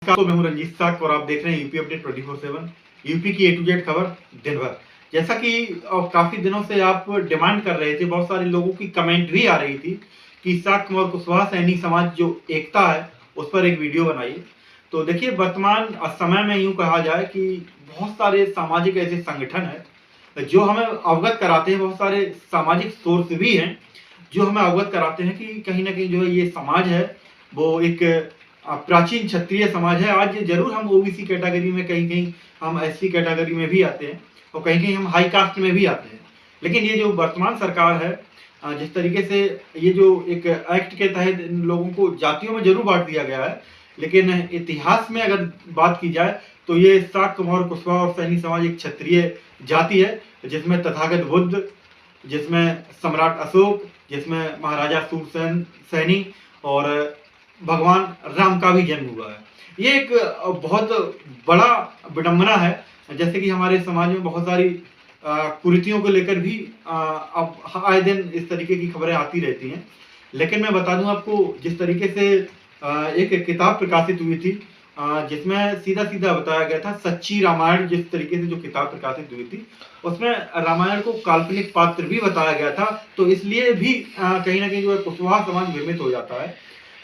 नमस्कार, तो मैं हूं रंजीत साक और आप देख रहे हैं यूपी अपडेट 24/7। यूपी की ए टू जेड खबर दिन भर। जैसा कि काफी दिनों से आप डिमांड कर रहे थे, बहुत सारे लोगों की कमेंट भी आ रही थी कि साक और कुशवाहा सैनी समाज जो एकता है उस पर एक वीडियो बनाइए। तो देखिए, वर्तमान समय में यूं कहा जाए कि बहुत सारे सामाजिक ऐसे संगठन है जो हमें अवगत कराते हैं, बहुत सारे सामाजिक सोर्स भी हैं जो हमें अवगत कराते हैं कि कहीं ना कहीं जो है ये समाज है वो एक प्राचीन क्षत्रिय समाज है। आज जरूर हम ओबीसी कैटेगरी में, कहीं कहीं हम एससी कैटेगरी में भी आते हैं और कहीं कहीं हम हाई कास्ट में भी आते हैं। लेकिन ये जो वर्तमान सरकार है, जिस तरीके से ये जो एक एक्ट के तहत इन लोगों को जातियों में जरूर बांट दिया गया है, लेकिन इतिहास में अगर बात की जाए तो ये साक, कुमार, कुशवाहा और सैनी समाज एक क्षत्रिय जाति है जिसमें तथागत बुद्ध, जिसमें सम्राट अशोक, जिसमें महाराजा सूरसेन सैनी और भगवान राम का भी जन्म हुआ है। ये एक बहुत बड़ा विडंबना है। जैसे कि हमारे समाज में बहुत सारी कुरीतियों को लेकर भी अब आए दिन इस तरीके की खबरें आती रहती हैं। लेकिन मैं बता दूं आपको, जिस तरीके से एक किताब प्रकाशित हुई थी जिसमें सीधा सीधा बताया गया था सच्ची रामायण, जिस तरीके से जो किताब प्रकाशित हुई थी उसमें रामायण को काल्पनिक पात्र भी बताया गया था। तो इसलिए भी कहीं ना कहीं जो है कुशवाहा समाज भ्रमित हो जाता है।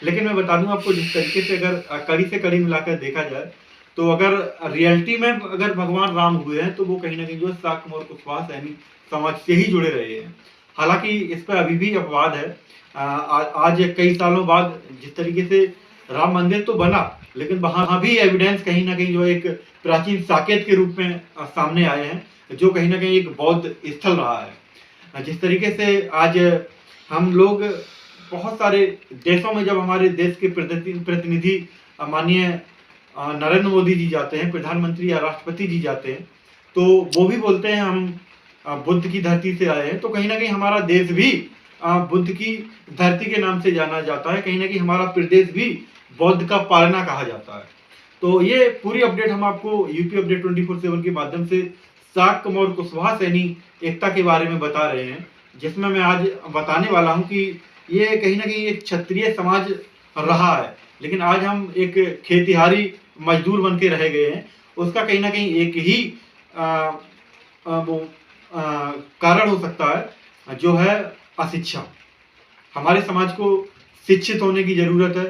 लेकिन मैं बता दूं आपको, जिस तरीके से अगर कड़ी से कड़ी मिलाकर देखा जाए तो अगर रियलिटी में अगर भगवान राम हुए हैं तो वो कहीं ना कहीं जो है साक और कुशवाहा सैनी समाज से ही जुड़े रहे हैं। हालांकि इस पर अभी भी अपवाद है। आज कई सालों बाद जिस तरीके से राम मंदिर तो बना, लेकिन वहां भी एविडेंस कहीं ना कहीं जो एक प्राचीन साकेत के रूप में सामने आए हैं, जो कहीं ना कहीं एक बौद्ध स्थल रहा है। जिस तरीके से आज हम लोग बहुत सारे देशों में, जब हमारे देश के प्रतिनिधि माननीय नरेंद्र मोदी जी जाते हैं, प्रधानमंत्री या राष्ट्रपति जी जाते हैं, तो वो भी बोलते हैं हम बुद्ध की धरती से आए हैं। तो कहीं ना कहीं हमारा देश भी बुद्ध की धरती के नाम से जाना जाता है। कहीं ना कहीं हमारा प्रदेश भी बौद्ध का पालना कहा जाता है। तो ये पूरी अपडेट हम आपको यूपी अपडेट 24/7 के माध्यम से साक और कुशवाहा सैनी एकता के बारे में बता रहे हैं, जिसमें मैं आज बताने वाला हूं कि ये कहीं ना कहीं एक क्षत्रिय समाज रहा है, लेकिन आज हम एक खेतिहारी मजदूर बन के रह गए हैं। उसका कहीं ना कहीं एक ही कारण हो सकता है, जो है अशिक्षा। हमारे समाज को शिक्षित होने की जरूरत है,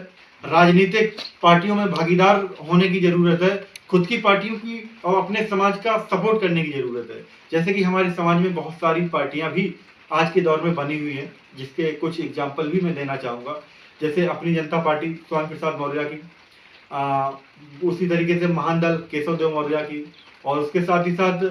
राजनीतिक पार्टियों में भागीदार होने की जरूरत है, खुद की पार्टियों की और अपने समाज का सपोर्ट करने की जरूरत है। जैसे कि हमारे समाज में बहुत सारी पार्टियां भी आज के दौर में बनी हुई हैं, जिसके कुछ एग्जाम्पल भी मैं देना चाहूँगा। जैसे अपनी जनता पार्टी स्वयं प्रसाद मौर्य की, उसी तरीके से महान दल केशव देव मौर्य की, और उसके साथ ही साथ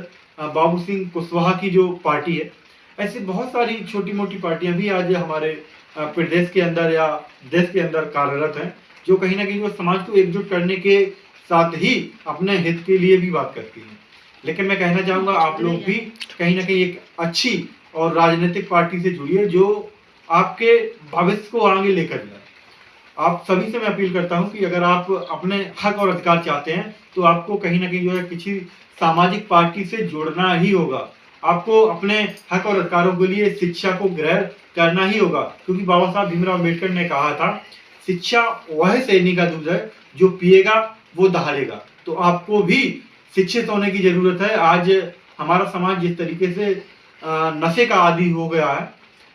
बाबू सिंह कुशवाहा की जो पार्टी है। ऐसी बहुत सारी छोटी मोटी पार्टियां भी आज हमारे प्रदेश के अंदर या देश के अंदर कार्यरत हैं, जो कहीं ना कहीं वो समाज को एकजुट करने के साथ ही अपने हित के लिए भी बात करती हैं। लेकिन मैं कहना चाहूँगा, आप लोग भी कहीं ना कहीं एक अच्छी और राजनीतिक पार्टी से जुड़िए जो आपके भविष्य को आगे लेकर जाए। आप सभी से मैं अपील करता हूं कि अगर आप अपने हक और अधिकार चाहते हैं तो आपको कहीं ना कहीं जो है किसी सामाजिक पार्टी से जुड़ना ही होगा। आपको अपने हक और अधिकारों के लिए शिक्षा को ग्रहण करना ही होगा, क्योंकि बाबा साहब भीमराव अम्बेडकर ने कहा था, शिक्षा वह सैनिक का दूध है जो पिएगा वो दहाड़ेगा। तो आपको भी शिक्षित होने की जरूरत है। आज हमारा समाज जिस तरीके से नशे का आदी हो गया है,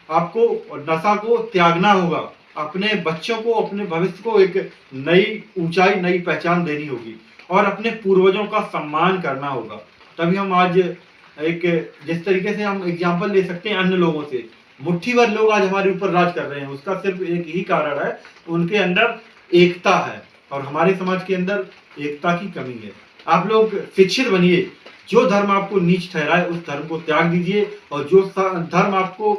आपको नशा को त्यागना होगा। अपने बच्चों को, अपने भविष्य को एक नई ऊंचाई, नई पहचान देनी होगी और अपने पूर्वजों का सम्मान करना होगा। तभी हम आज एक, जिस तरीके से हम एग्जाम्पल ले सकते हैं अन्य लोगों से, मुट्ठी भर लोग आज हमारे ऊपर राज कर रहे हैं, उसका सिर्फ एक ही कारण है, उनके अंदर एकता है और हमारे समाज के अंदर एकता की कमी है। आप लोग शिक्षित बनिए, जो धर्म आपको नीच ठहराए उस धर्म को त्याग दीजिए, और जो धर्म आपको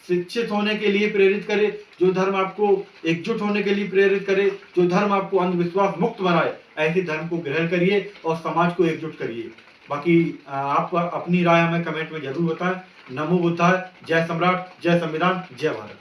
शिक्षित होने के लिए प्रेरित करे, जो धर्म आपको एकजुट होने के लिए प्रेरित करे, जो धर्म आपको अंधविश्वास मुक्त बनाए, ऐसे धर्म को ग्रहण करिए और समाज को एकजुट करिए। बाकी आप अपनी राय हमें कमेंट में जरूर बताएं। नमो बुद्धाय, जय सम्राट, जय संविधान, जय भारत।